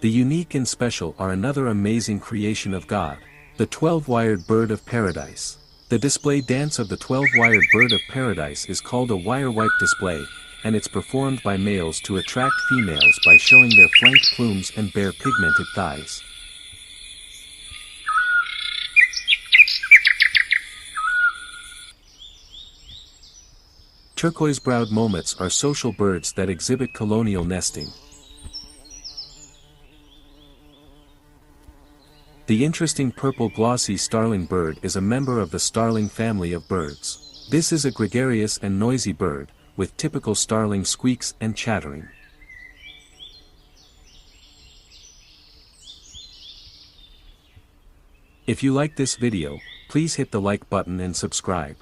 The unique and special are another amazing creation of God, the 12-wired bird of paradise. The display dance of the 12-wired bird of paradise is called a wire-wipe display, and it's performed by males to attract females by showing their flanked plumes and bare pigmented thighs. Turquoise-browed momots are social birds that exhibit colonial nesting. The interesting purple glossy starling bird is a member of the starling family of birds. This is a gregarious and noisy bird, with typical starling squeaks and chattering. If you like this video, please hit the like button and subscribe.